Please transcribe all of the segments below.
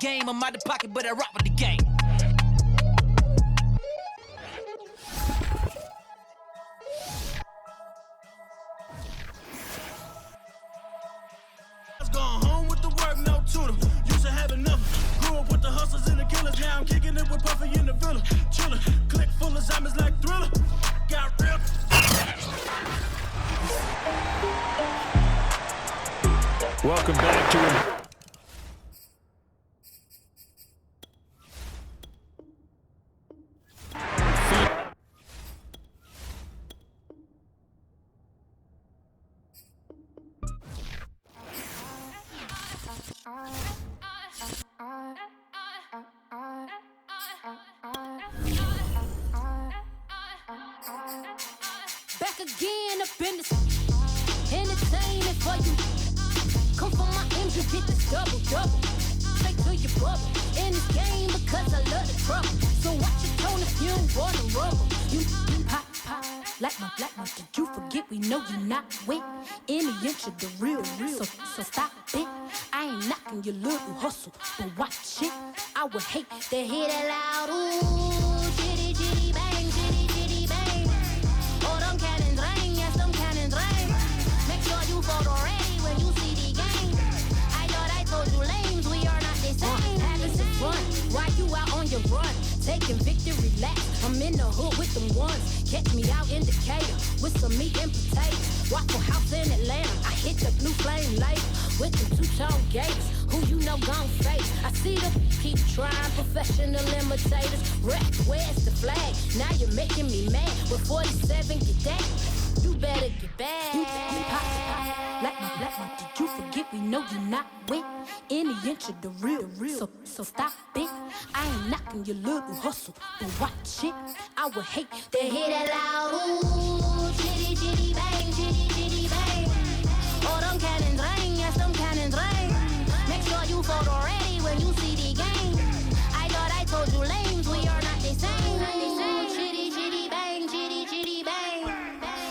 game. I'm out the pocket, but I rock with the game. Going home with the work, no tutor. Used to have enough. Grew up with the hustlers and the killers. Now I'm kicking it with Puffy in the villa. Chillin', click full of zombies like Thriller. Got real. Welcome back to him. Back again up in this entertainment for you. Come for my engine, get this double. Straight to your bubble. In this game because I love the trouble. So watch your tone if you don't wanna rumble. You pop, like my did you forget we know you not with any inch of the real. So stop it. I ain't knocking your little hustle, but watch it. I would hate to hear that loud ooh, chitty bang, chitty bang. Oh, them cannons ring, yes, them cannons ring. Make sure you photo ready when you see the game. I thought I told you lames, we are not the same. Having some fun, while you out on your run. Taking victory laps, I'm in the hood with them ones. Catch me out in Decatur with some meat and potatoes. Waffle House in Atlanta, I hit the blue flame later with them two-tone gators. Who you know gon' face? I see them keep trying, professional imitators. Rap, where's the flag? Now you're making me mad. With 47, get that. You better get back. You pop, like my, did you forget we know you not with any inch of the real. So stop it. I ain't knocking your little hustle, but watch it. I would hate to hear that loud ooh, chitty bang, chitty bang. Oh, them cannons ring, yes, them cannons ring. Make sure you photo ready when you see the game. I thought I told you lames, we are not the same. Chitty bang, chitty bang.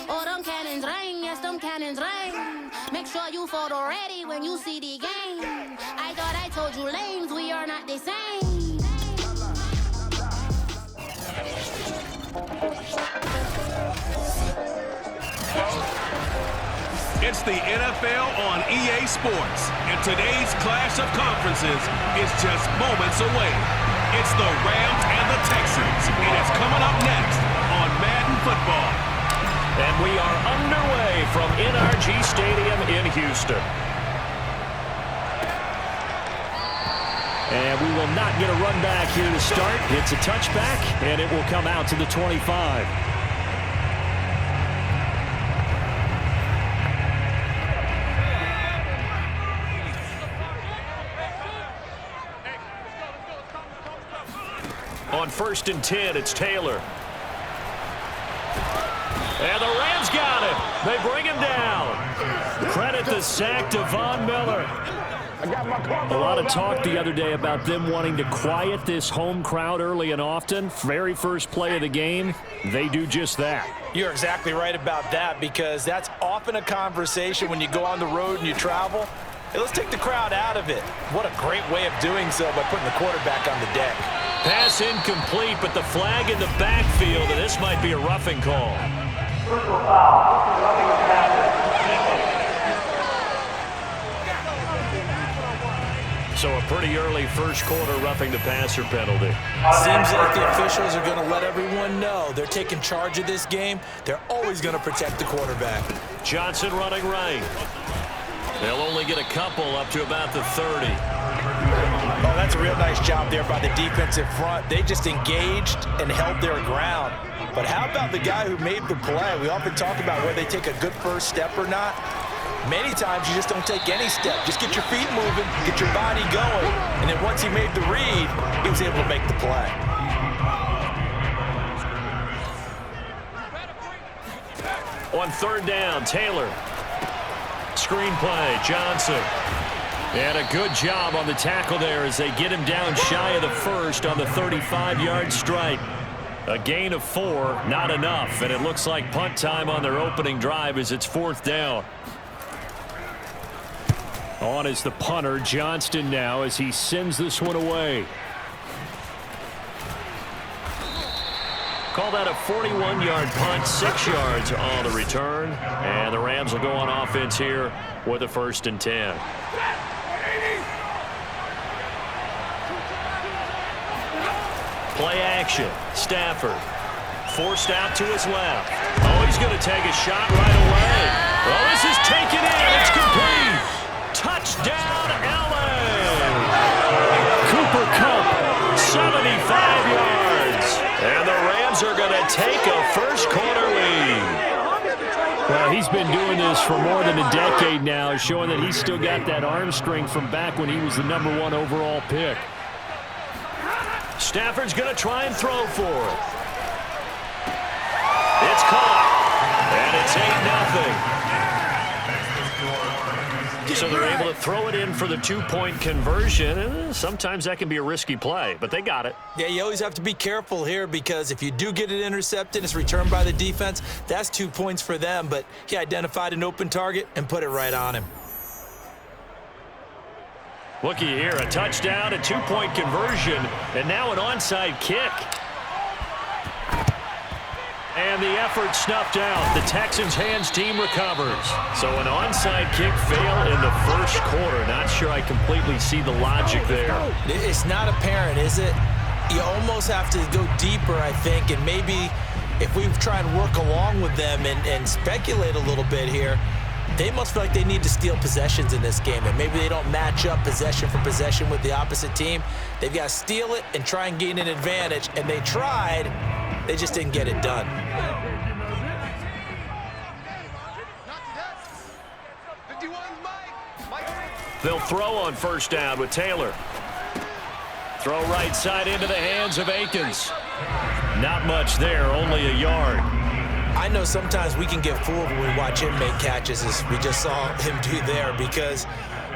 Oh, them cannons ring, yes, them cannons ring. Make sure you photo ready when you see the game. I thought I told you lames, we are not the same. It's the NFL on EA Sports, and today's clash of conferences is just moments away. It's the Rams and the Texans, and it's coming up next on Madden Football. And we are underway from NRG Stadium in Houston. And we will not get a run back here to start. It's a touchback, and it will come out to the 25. On 1st and 10, it's Taylor. And the Rams got him. They bring him down. Credit the sack to Von Miller. A lot of talk the other day about them wanting to quiet this home crowd early and often. Very first play of the game, they do just that. You're exactly right about that, because that's often a conversation when you go on the road and you travel. Hey, let's take the crowd out of it. What a great way of doing so by putting the quarterback on the deck. Pass incomplete, but the flag in the backfield, and this might be a roughing call. So a pretty early first quarter roughing the passer penalty. Seems like the officials are going to let everyone know they're taking charge of this game. They're always going to protect the quarterback. Johnson running right. They'll only get a couple up to about the 30. Oh, that's a real nice job there by the defensive front. They just engaged and held their ground. But how about the guy who made the play? We often talk about whether they take a good first step or not. Many times you just don't take any step. Just get your feet moving, get your body going, and then once he made the read, he was able to make the play. On 3rd down, Taylor. Screen play, Johnson. And a good job on the tackle there as they get him down shy of the first on the 35-yard strike. A gain of 4, not enough, and it looks like punt time on their opening drive as it's 4th down. On is the punter, Johnston, now as he sends this one away. Call that a 41-yard punt, 6 yards on the return. And the Rams will go on offense here with a 1st and 10. Play action. Stafford forced out to his left. Oh, he's going to take a shot right away. Well, this is taken in. It's complete. Touchdown, LA. Cooper Kupp, 75 yards. And the Rams are going to take a first-quarter lead. Well, he's been doing this for more than a decade now, showing that he's still got that arm strength from back when he was the #1 overall pick. Stafford's going to try and throw for it. It's caught. And it's 8-0. So they're able to throw it in for the 2-point conversion. Sometimes that can be a risky play, but they got it. Yeah, you always have to be careful here because if you do get it intercepted, it's returned by the defense. That's 2 points for them, but he identified an open target and put it right on him. Looky here, a touchdown, a 2-point conversion, and now an onside kick. And the effort snuffed out. The Texans' hands team recovers. So an onside kick fail in the first quarter. Not sure I completely see the logic there. It's not apparent, is it? You almost have to go deeper, I think, and maybe if we try and work along with them and speculate a little bit here, they must feel like they need to steal possessions in this game, and maybe they don't match up possession for possession with the opposite team. They've got to steal it and try and gain an advantage, and they tried. They just didn't get it done. They'll throw on first down with Taylor. Throw right side into the hands of Akins. Not much there, only a yard. I know sometimes we can get fooled when we watch him make catches, as we just saw him do there, because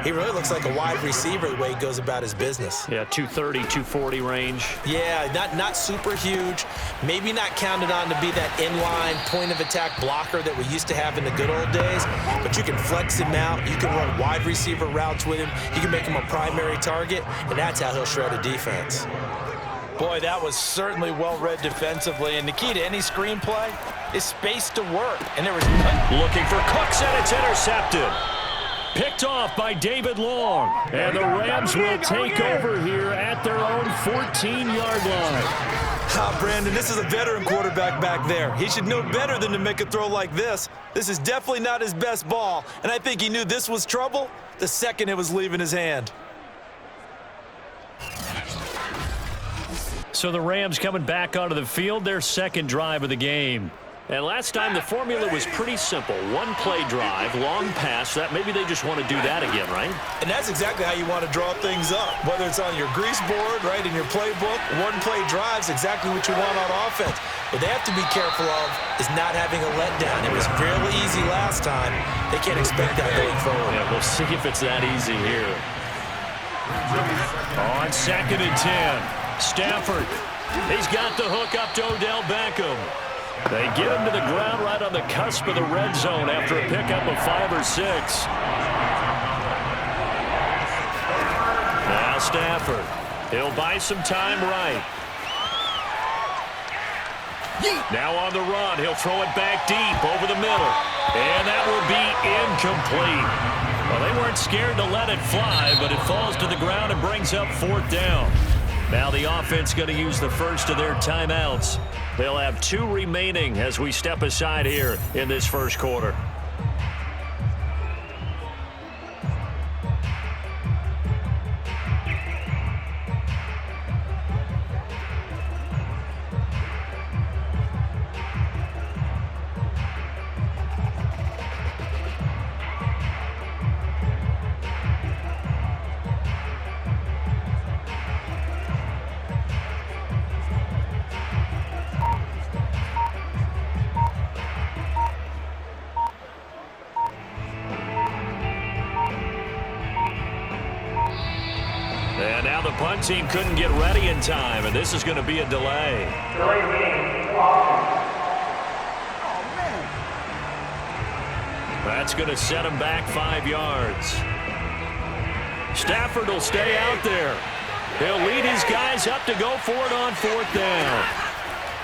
he really looks like a wide receiver the way he goes about his business. Yeah, 230, 240 range. Yeah, not super huge. Maybe not counted on to be that inline point-of-attack blocker that we used to have in the good old days, but you can flex him out. You can run wide receiver routes with him. You can make him a primary target, and that's how he'll shred a defense. Boy, that was certainly well-read defensively, and the key to any screenplay is space to work, and there was none. Looking for Cooks, and it's intercepted. Picked off by David Long, and the Rams will take over here at their own 14-yard line. Brandon, this is a veteran quarterback back there. He should know better than to make a throw like this. This is definitely not his best ball, and I think he knew this was trouble the second it was leaving his hand. So the Rams coming back onto the field, their second drive of the game. And last time the formula was pretty simple. One play drive, long pass. That maybe they just want to do that again, right? And that's exactly how you want to draw things up. Whether it's on your grease board, right, in your playbook, one play drive's exactly what you want on offense. What they have to be careful of is not having a letdown. It was fairly easy last time. They can't expect that going forward. Yeah, we'll see if it's that easy here. On 2nd and 10. Stafford, he's got the hook up to Odell Beckham. They get him to the ground right on the cusp of the red zone after a pickup of 5 or 6. Now Stafford, he'll buy some time right. Now on the run, he'll throw it back deep over the middle. And that will be incomplete. Well, they weren't scared to let it fly, but it falls to the ground and brings up 4th down. Now the offense going to use the first of their timeouts. They'll have 2 remaining as we step aside here in this first quarter. And now the punt team couldn't get ready in time, and this is going to be a delay. That's going to set them back 5 yards. Stafford will stay out there. He'll lead his guys up to go for it on 4th down.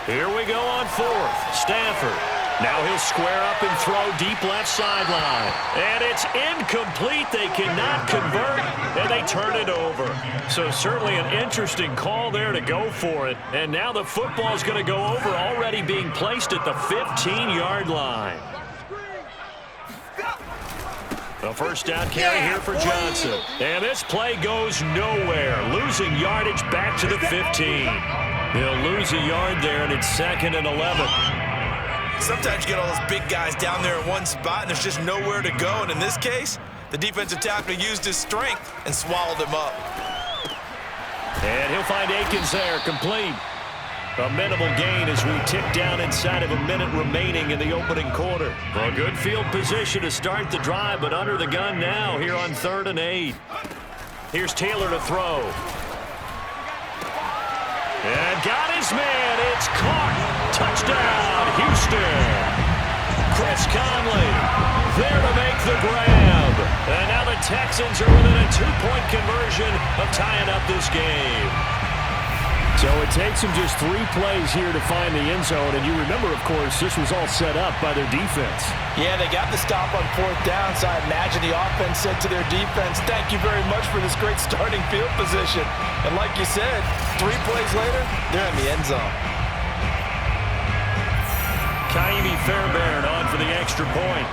Here we go on 4th. Stafford. Now he'll square up and throw deep left sideline. And it's incomplete. They cannot convert, and they turn it over. So certainly an interesting call there to go for it. And now the football's going to go over, already being placed at the 15-yard line. A first down carry here for Johnson. And this play goes nowhere. Losing yardage back to the 15. He'll lose a yard there, and it's 2nd and 11. Sometimes you get all those big guys down there in one spot, and there's just nowhere to go. And in this case, the defensive tackle used his strength and swallowed him up. And he'll find Akins there, complete. A minimal gain as we tick down inside of a minute remaining in the opening quarter. A good field position to start the drive, but under the gun now here on 3rd and 8. Here's Taylor to throw. And got his man. It's caught. Touchdown, Houston. Chris Conley there to make the grab. And now the Texans are within a 2-point conversion of tying up this game. So it takes them just 3 plays here to find the end zone. And you remember, of course, this was all set up by their defense. Yeah, they got the stop on 4th down, so I imagine the offense said to their defense, thank you very much for this great starting field position. And like you said, 3 plays later, they're in the end zone. Kaimi Fairbairn on for the extra point.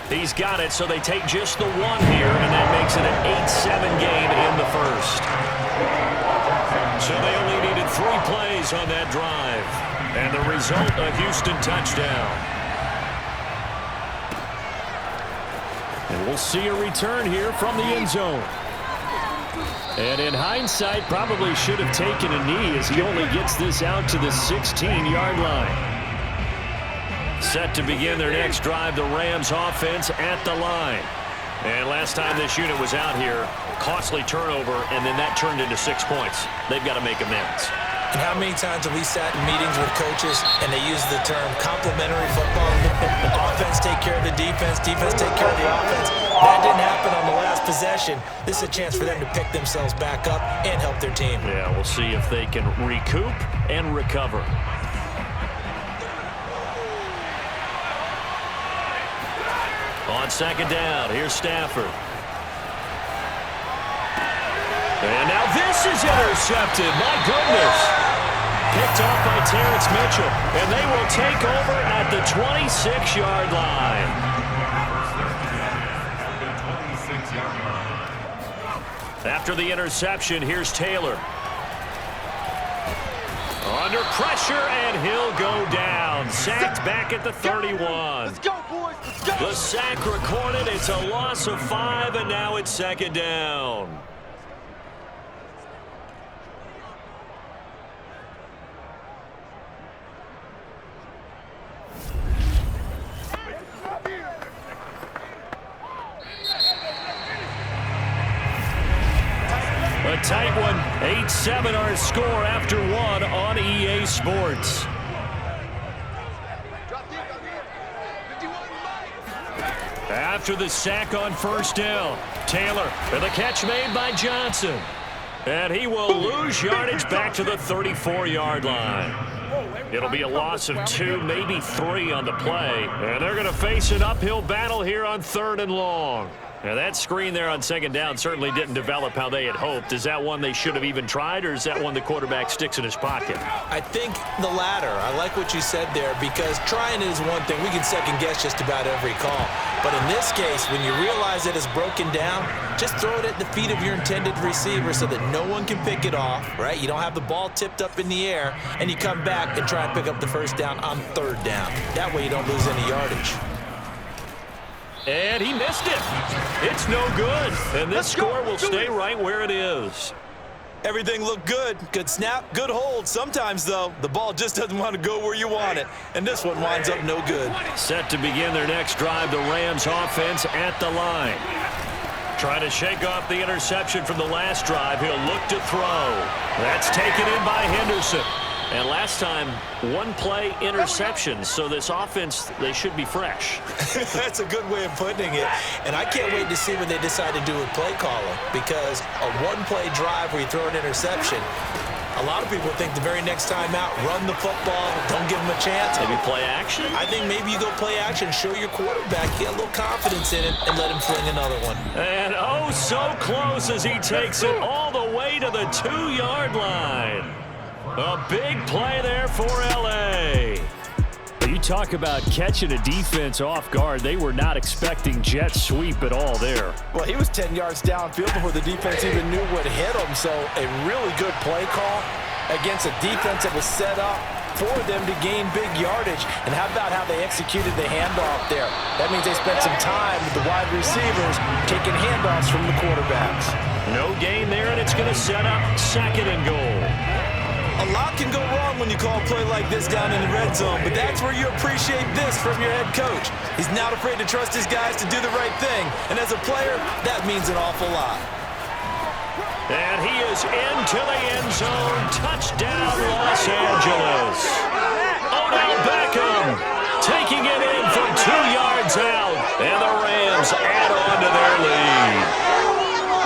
He's got it, so they take just the 1 here, and that makes it an 8-7 game in the first. So they only needed 3 plays on that drive. And the result, a Houston touchdown. And we'll see a return here from the end zone. And in hindsight, probably should have taken a knee as he only gets this out to the 16-yard line. Set to begin their next drive, the Rams offense at the line. And last time this unit was out here, costly turnover, and then that turned into 6 points. They've got to make amends. And how many times have we sat in meetings with coaches and they use the term complementary football? Offense take care of the defense, defense take care of the offense. That didn't happen on the last possession. This is a chance for them to pick themselves back up and help their team. Yeah, we'll see if they can recoup and recover. On 2nd down, here's Stafford. And now this is intercepted. My goodness. Picked off by Terrence Mitchell. And they will take over at the 26-yard line. After the interception, here's Taylor. Under pressure, and he'll go down. Sacked back at the 31. Let's go, boys. Let's go. The sack recorded. It's a loss of 5, and now it's 2nd down. A tight one. 8-7 our score after 1 on EA Sports. After the sack on 1st down, Taylor, and the catch made by Johnson. And he will lose yardage back to the 34-yard line. It'll be a loss of 2, maybe 3 on the play. And they're going to face an uphill battle here on 3rd and long. Now, that screen there on 2nd down certainly didn't develop how they had hoped. Is that one they should have even tried, or is that one the quarterback sticks in his pocket? I think the latter. I like what you said there, because trying it is one thing. We can second-guess just about every call. But in this case, when you realize it is broken down, just throw it at the feet of your intended receiver so that no one can pick it off, right? You don't have the ball tipped up in the air, and you come back and try and pick up the 1st down on 3rd down. That way you don't lose any yardage. And he missed it. It's no good. And this score will stay right where it is. Everything looked good. Good snap, good hold. Sometimes, though, the ball just doesn't want to go where you want it. And this one winds up no good. Set to begin their next drive, the Rams offense at the line. Trying to shake off the interception from the last drive. He'll look to throw. That's taken in by Henderson. And last time, one play interception. So this offense, they should be fresh. That's a good way of putting it. And I can't wait to see what they decide to do with play calling, because a one-play drive where you throw an interception, a lot of people think the very next time out, run the football, don't give them a chance. Maybe play action? I think maybe you go play action, show your quarterback, get a little confidence in him, and let him fling another one. And oh, so close as he takes it all the way to the 2-yard line. A big play there for L.A. You talk about catching a defense off guard. They were not expecting jet sweep at all there. Well, he was 10 yards downfield before the defense even knew what hit him. So a really good play call against a defense that was set up for them to gain big yardage. And how about how they executed the handoff there? That means they spent some time with the wide receivers taking handoffs from the quarterbacks. No gain there, and it's going to set up 2nd and goal. A lot can go wrong when you call a play like this down in the red zone, but that's where you appreciate this from your head coach. He's not afraid to trust his guys to do the right thing, and as a player, that means an awful lot. And he is into the end zone. Touchdown, Los Angeles. Odell Beckham taking it in from 2 yards out, and the Rams add on to their lead.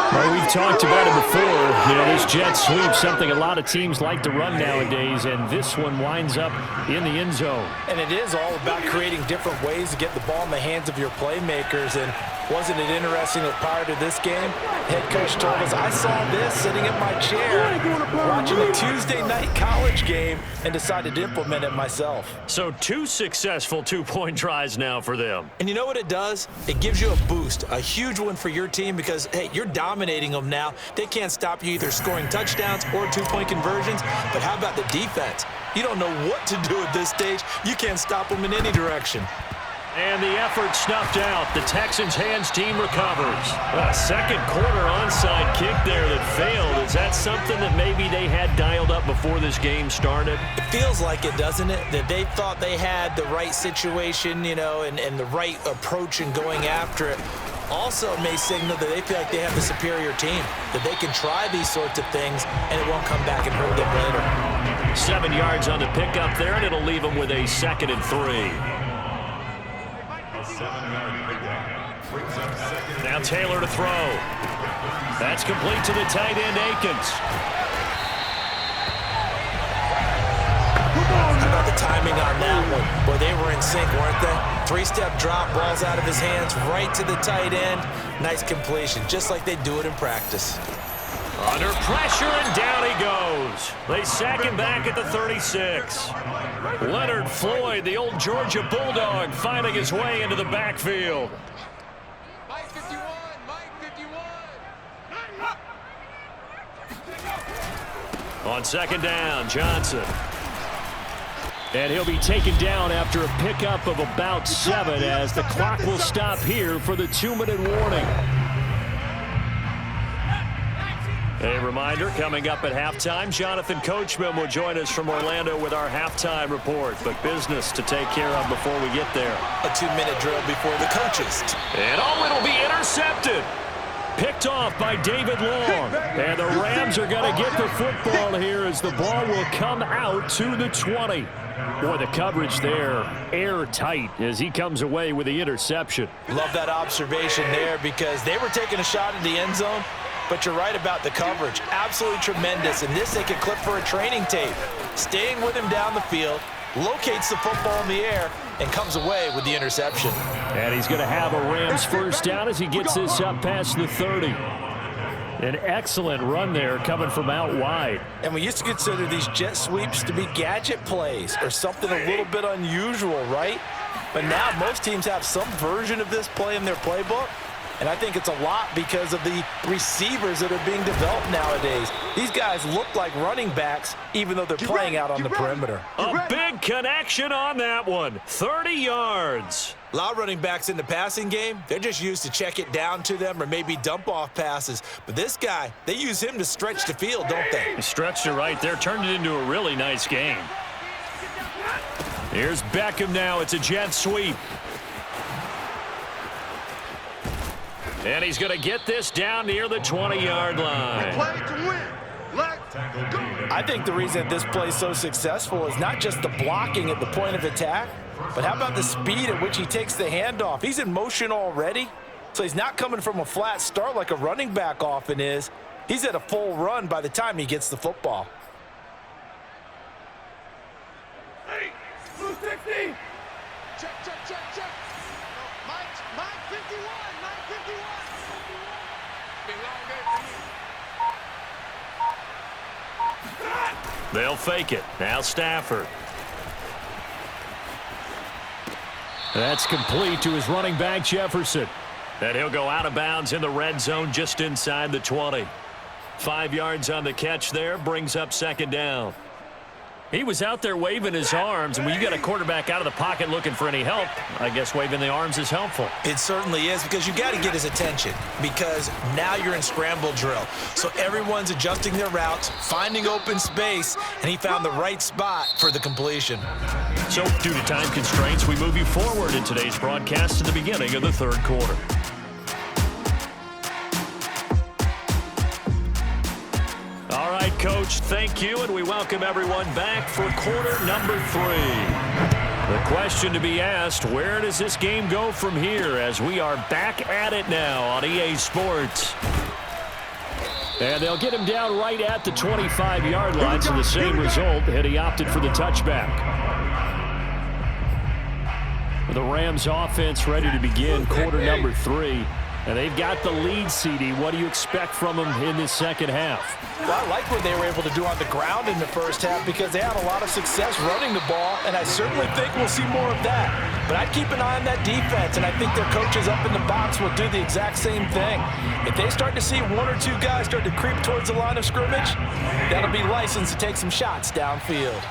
Well, we've talked about it before. You know, this jet sweep, something a lot of teams like to run nowadays, and this one winds up in the end zone. And it is all about creating different ways to get the ball in the hands of your playmakers. And wasn't it interesting that prior to this game, head coach told us, I saw this sitting in my chair watching a Tuesday night college game and decided to implement it myself. So 2 successful 2-point tries now for them. And you know what it does? It gives you a boost, a huge one for your team, because, hey, you're dominating them now. They can't stop you either scoring touchdowns or 2-point conversions. But how about the defense? You don't know what to do at this stage. You can't stop them in any direction. And the effort snuffed out. The Texans' hands team recovers. A second quarter onside kick there that failed. Is that something that maybe they had dialed up before this game started? It feels like it, doesn't it? That they thought they had the right situation, you know, and the right approach in going after it. Also may signal that they feel like they have the superior team, that they can try these sorts of things and it won't come back and hurt them later. 7 yards on the pickup there, and it'll leave them with a 2nd and 3. Now Taylor to throw. That's complete to the tight end, Akins. How about the timing on that one? Boy, they were in sync, weren't they? 3-step drop, balls out of his hands, right to the tight end. Nice completion, just like they do it in practice. Under pressure, and down he goes. They sack him back at the 36. Leonard Floyd, the old Georgia Bulldog, finding his way into the backfield. Mike 51, Mike 51. On 2nd down, Johnson. And he'll be taken down after a pickup of about 7 as the clock will stop here for the 2-minute warning. A reminder, coming up at halftime, Jonathan Coachman will join us from Orlando with our halftime report. But business to take care of before we get there. A 2-minute drill before the coaches. And oh, it'll be intercepted. Picked off by David Long. And the Rams are going to get the football here as the ball will come out to the 20. Boy, the coverage there, airtight as he comes away with the interception. Love that observation there because they were taking a shot at the end zone. But you're right about the coverage. Absolutely tremendous. And this they could clip for a training tape. Staying with him down the field, locates the football in the air, and comes away with the interception. And he's going to have a Rams first down as he gets this up past the 30. An excellent run there coming from out wide. And we used to consider these jet sweeps to be gadget plays or something a little bit unusual, right? But now most teams have some version of this play in their playbook. And I think it's a lot because of the receivers that are being developed nowadays. These guys look like running backs, even though they're playing out on the perimeter. A big connection on that one. 30 yards. A lot of running backs in the passing game, they're just used to check it down to them or maybe dump off passes. But this guy, they use him to stretch the field, don't they? He stretched it right there, turned it into a really nice game. Here's Beckham now. It's a jet sweep. And he's going to get this down near the 20-yard line. Play to win. Let's I think the reason this play is so successful is not just the blocking at the point of attack, but how about the speed at which he takes the handoff? He's in motion already, so he's not coming from a flat start like a running back often is. He's at a full run by the time he gets the football. Hey, 260. Check, check, check, check. Mike 51, Mike 51. Be a long day for you. They'll fake it. Now Stafford. That's complete to his running back, Jefferson. And he'll go out of bounds in the red zone just inside the 20. 5 yards on the catch there, brings up second down. He was out there waving his arms, and when you got a quarterback out of the pocket looking for any help, I guess waving the arms is helpful. It certainly is, because you got to get his attention, because now you're in scramble drill. So everyone's adjusting their routes, finding open space, and he found the right spot for the completion. So due to time constraints, we move you forward in today's broadcast to the beginning of the third quarter. All right, Coach, thank you, and we welcome everyone back for quarter number 3. The question to be asked, where does this game go from here as we are back at it now on EA Sports? And they'll get him down right at the 25-yard line, so the same result had he opted for the touchback. The Rams offense ready to begin quarter number 3. And they've got the lead, CD. What do you expect from them in this second half? Well, I like what they were able to do on the ground in the first half because they had a lot of success running the ball, and I certainly think we'll see more of that. But I'd keep an eye on that defense, and I think their coaches up in the box will do the exact same thing. If they start to see 1 or 2 guys start to creep towards the line of scrimmage, that'll be licensed to take some shots downfield.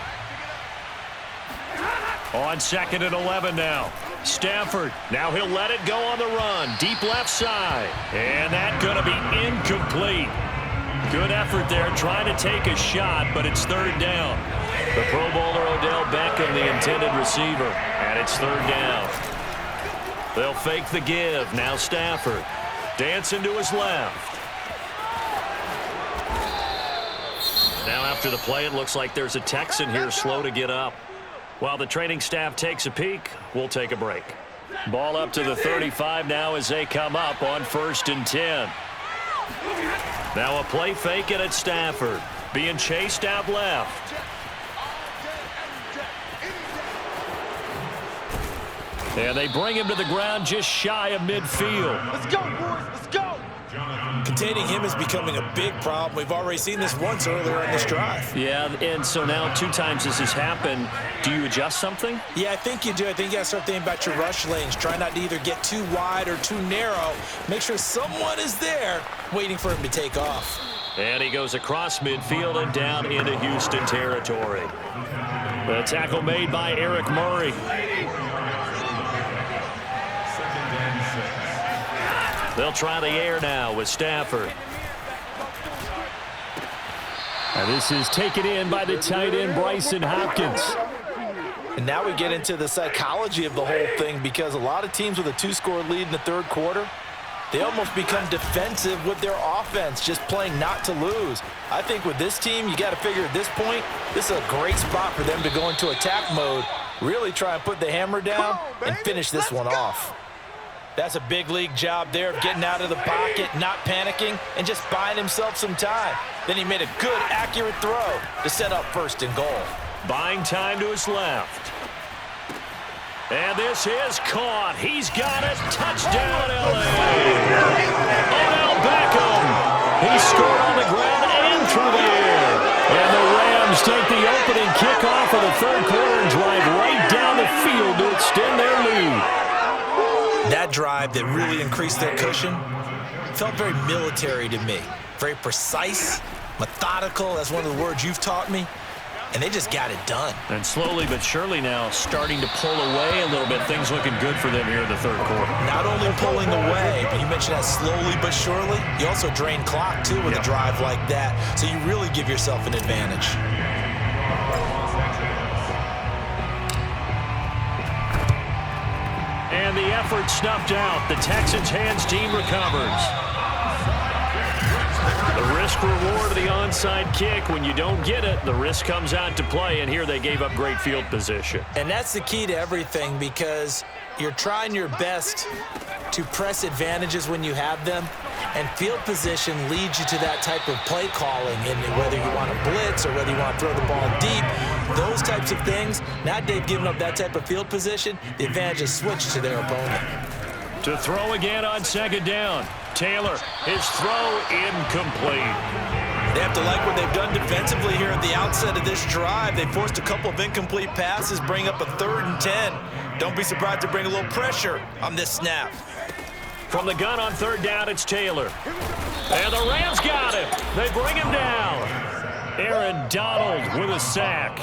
On 2nd and 11 now. Stafford, now he'll let it go on the run. Deep left side. And that's going to be incomplete. Good effort there trying to take a shot, but it's third down. The Pro Bowler Odell Beckham, the intended receiver, and it's third down. They'll fake the give. Now Stafford. Dancing to his left. Now after the play, it looks like there's a Texan here slow to get up. While the training staff takes a peek, we'll take a break. Ball up to the 35 now as they come up on 1st and 10. Now a play fake it at Stafford. Being chased out left. And they bring him to the ground just shy of midfield. Let's go, boys. Let's go. Containing him is becoming a big problem. We've already seen this once earlier in this drive. Yeah, and so now 2 times this has happened. Do you adjust something? Yeah, I think you do. I think you got to start thinking about your rush lanes. Try not to either get too wide or too narrow. Make sure someone is there waiting for him to take off. And he goes across midfield and down into Houston territory. The tackle made by Eric Murray. They'll try the air now with Stafford. And this is taken in by the tight end, Bryson Hopkins. And now we get into the psychology of the whole thing, because a lot of teams with a 2-score lead in the third quarter, they almost become defensive with their offense, just playing not to lose. I think with this team, you got to figure at this point, this is a great spot for them to go into attack mode, really try and put the hammer down and finish this one off. That's a big league job there of getting out of the pocket, not panicking, and just buying himself some time. Then he made a good, accurate throw to set up 1st and goal. Buying time to his left. And this is caught. He's got it. Touchdown, L.A. Odell Beckham. He scored on the ground and through the air. And the Rams take the opening kickoff of the third quarter and drive right down the field to extend their lead. That drive that really increased their cushion felt very military to me. Very precise, methodical, that's one of the words you've taught me. And they just got it done. And slowly but surely now starting to pull away a little bit. Things looking good for them here in the third quarter. Not only pulling away, but you mentioned that slowly but surely. You also drain clock, too, with a drive like that. So you really give yourself an advantage. And the effort snuffed out. The Texans' hands team recovers. The Risk reward of the onside kick. When you don't get it, the risk comes out to play, and here they gave up great field position. And that's the key to everything, because you're trying your best to press advantages when you have them, and field position leads you to that type of play calling, and whether you want to blitz or whether you want to throw the ball deep, those types of things. Now they've given up that type of field position, the advantage is switched to their opponent. To throw again on second down. Taylor, his throw incomplete. They have to like what they've done defensively here at the outset of this drive. They forced a couple of incomplete passes, bring up a 3rd and 10. Don't be surprised to bring a little pressure on this snap. From the gun on 3rd down, it's Taylor. And the Rams got him. They bring him down. Aaron Donald with a sack.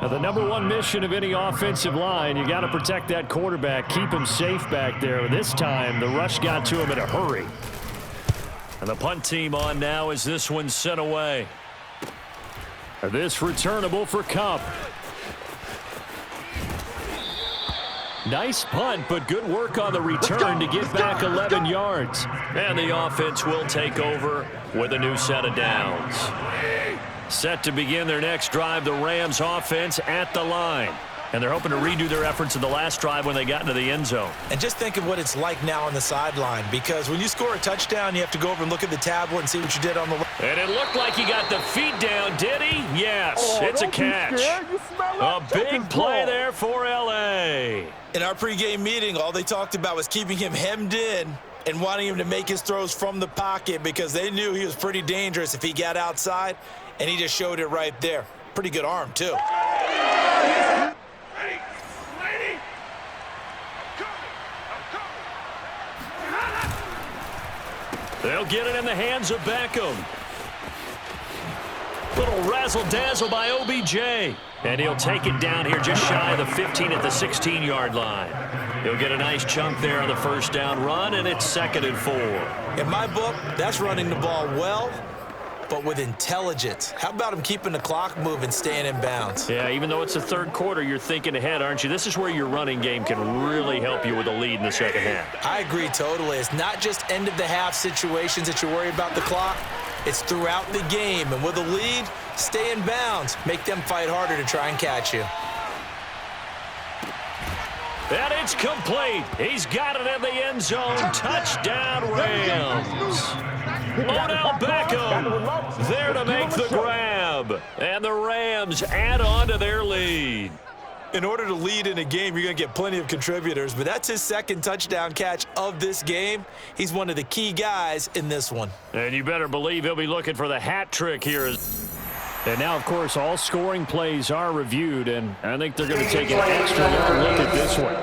Now, the number one mission of any offensive line, you got to protect that quarterback, keep him safe back there. This time, the rush got to him in a hurry. And the punt team on now as this one's sent away. This returnable for Cup. Nice punt, but good work on the return to get back 11 yards. And the offense will take over with a new set of downs. Set to begin their next drive, the Rams offense at the line. And they're hoping to redo their efforts in the last drive when they got into the end zone. And just think of what it's like now on the sideline, because when you score a touchdown, you have to go over and look at the tablet and see what you did on the left. And it looked like he got the feet down, did he? Yes, it's a catch. A big play there for L.A. In our pregame meeting, all they talked about was keeping him hemmed in and wanting him to make his throws from the pocket, because they knew he was pretty dangerous if he got outside, and he just showed it right there. Pretty good arm, too. They'll get it in the hands of Beckham. Little razzle-dazzle by OBJ. And he'll take it down here just shy of the 15 at the 16-yard line. He'll get a nice chunk there on the first down run, and it's 2nd and 4. In my book, that's running the ball well, but with intelligence. How about him keeping the clock moving, staying in bounds? Yeah, even though it's the third quarter, you're thinking ahead, aren't you? This is where your running game can really help you with a lead in the second half. I agree totally. It's not just end-of-the-half situations that you worry about the clock. It's throughout the game. And with a lead, stay in bounds. Make them fight harder to try and catch you. And it's complete. He's got it in the end zone. Touchdown, Rams. Odell Beckham there to make the grab. And the Rams add on to their lead. In order to lead in a game, you're going to get plenty of contributors, but that's his 2nd touchdown catch of this game. He's one of the key guys in this one. And you better believe he'll be looking for the hat trick here. And now, of course, all scoring plays are reviewed, and I think they're going to take an extra look at this one.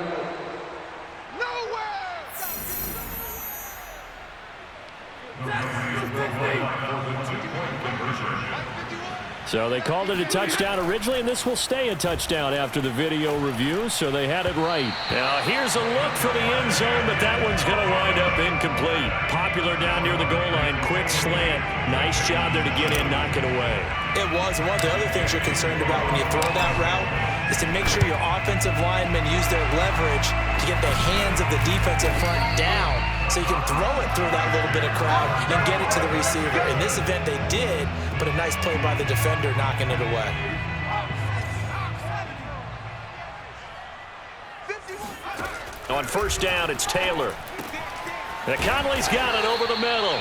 So they called it a touchdown originally, and this will stay a touchdown after the video review, so they had it right. Now here's a look for the end zone, but that one's going to wind up incomplete. Popular down near the goal line, quick slant. Nice job there to get in, knock it away. It was. One of the other things you're concerned about when you throw that route is to make sure your offensive linemen use their leverage to get the hands of the defensive front down so you can throw it through that little bit of crowd and get it to the receiver. In this event, they did, but a nice play by the defender knocking it away. On first down, it's Taylor. Now Conley's got it over the middle.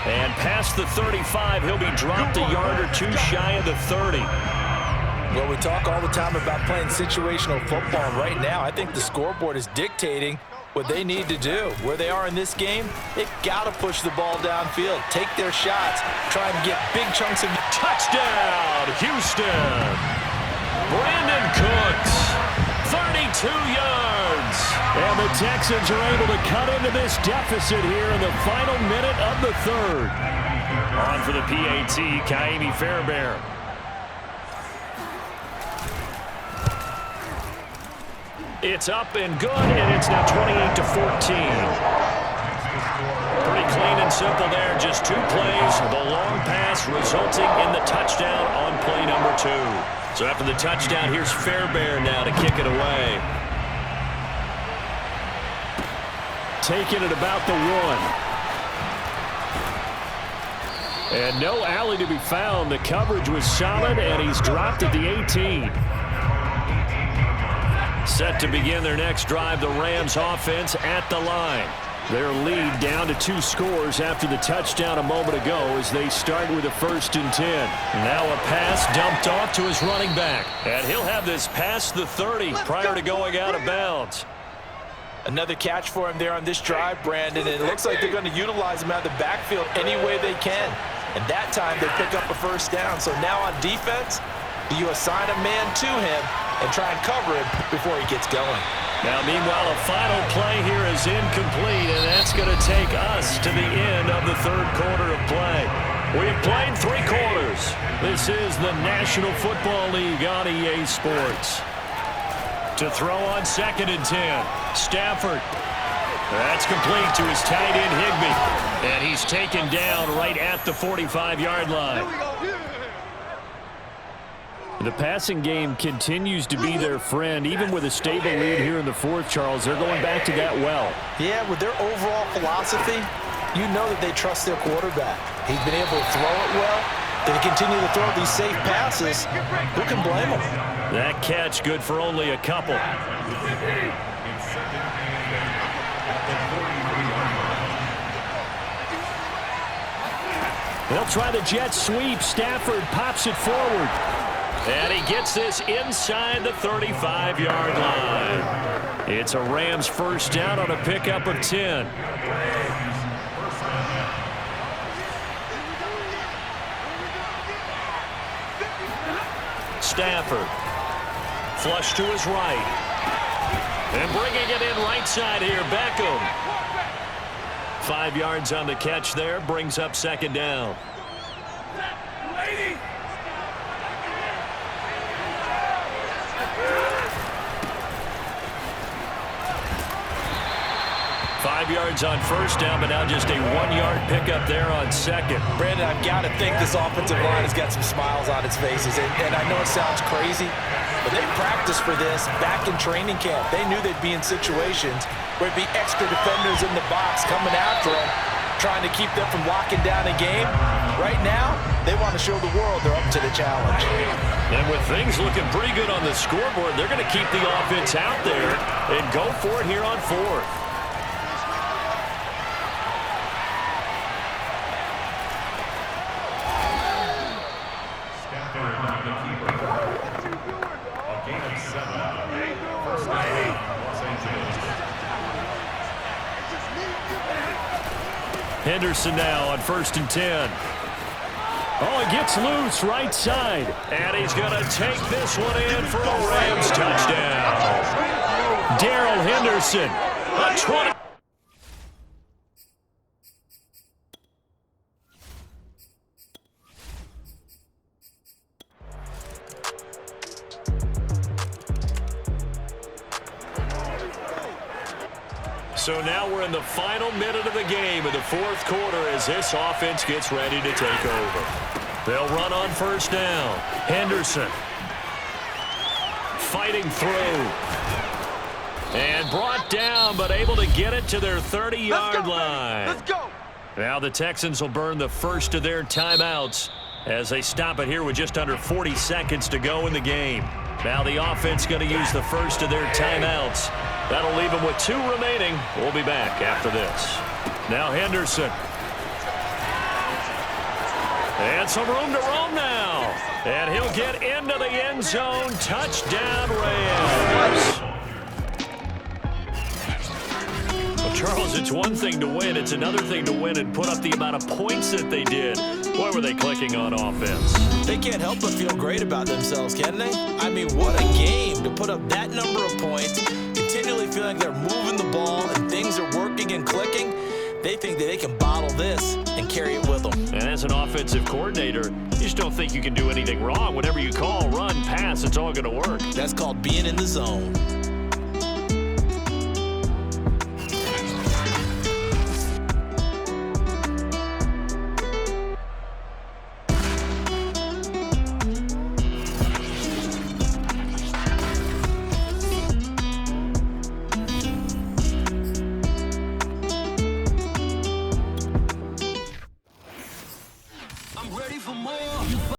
And past the 35, he'll be dropped a yard or two shy of the 30. Well, we talk all the time about playing situational football. Right now, I think the scoreboard is dictating what they need to do. Where they are in this game, they've got to push the ball downfield, take their shots, try and get big chunks of... Touchdown, Houston! Brandon Cooks, 32 yards. And the Texans are able to cut into this deficit here in the final minute of the third. On for the PAT, Kaimi Fairbairn. It's up and good, and it's now 28-14. Pretty clean and simple there, just 2 plays. The long pass resulting in the touchdown on play number 2. So after the touchdown, here's Fairbairn now to kick it away. Taking it about the 1. And no alley to be found. The coverage was solid, and he's dropped at the 18. Set to begin their next drive, the Rams offense at the line. Their lead down to 2 scores after the touchdown a moment ago as they start with a 1st and 10. Now a pass dumped off to his running back. And he'll have this past the 30 prior to going out of bounds. Another catch for him there on this drive, Brandon, and it looks like they're going to utilize him out of the backfield any way they can. And that time they pick up a 1st down. So now on defense, do you assign a man to him and try and cover him before he gets going? Now, meanwhile, a final play here is incomplete, and that's going to take us to the end of the 3rd quarter of play. We have played 3 quarters. This is the National Football League on EA Sports. To throw on 2nd and 10. Stafford. That's complete to his tight end, Higbee. And he's taken down right at the 45-yard line. The passing game continues to be their friend, even with a stable lead here in the 4th, Charles. They're going back to that well. Yeah, with their overall philosophy, you know that they trust their quarterback. He's been able to throw it well. They continue to throw these safe passes. Who can blame them? That catch good for only a couple. They'll try the jet sweep. Stafford pops it forward. And he gets this inside the 35-yard line. It's a Rams 1st down on a pickup of 10. Stafford. Flush to his right. And bringing it in right side here, Beckham. 5 yards on the catch there, brings up 2nd down. 5 yards on 1st down, but now just a 1-yard pickup there on 2nd. Brandon, I've got to think this offensive line has got some smiles on its faces. And I know it sounds crazy, but they practiced for this back in training camp. They knew they'd be in situations where it'd be extra defenders in the box coming after them, trying to keep them from locking down a game. Right now, they want to show the world they're up to the challenge. And with things looking pretty good on the scoreboard, they're going to keep the offense out there and go for it here on 4th. Henderson now on 1st and 10. Oh, it gets loose right side. And he's going to take this one in for a Rams touchdown. Darrell Henderson, a 20. So now we're in the final minute of the game in the 4th quarter as this offense gets ready to take over. They'll run on 1st down. Henderson fighting through. And brought down, but able to get it to their 30-yard line. Let's go. Now the Texans will burn the first of their timeouts as they stop it here with just under 40 seconds to go in the game. Now the offense going to use the first of their timeouts. That'll leave them with 2 remaining. We'll be back after this. Now Henderson. And some room to roam now. And he'll get into the end zone. Touchdown, Rams. Well, Charles, it's one thing to win. It's another thing to win and put up the amount of points that they did. Boy, were they clicking on offense. They can't help but feel great about themselves, can they? I mean, what a game to put up that number of points, continually feeling they're moving the ball and things are working and clicking. They think that they can bottle this and carry it with them. And as an offensive coordinator, you just don't think you can do anything wrong. Whatever you call, run, pass, it's all going to work. That's called being in the zone. I'm ready for more.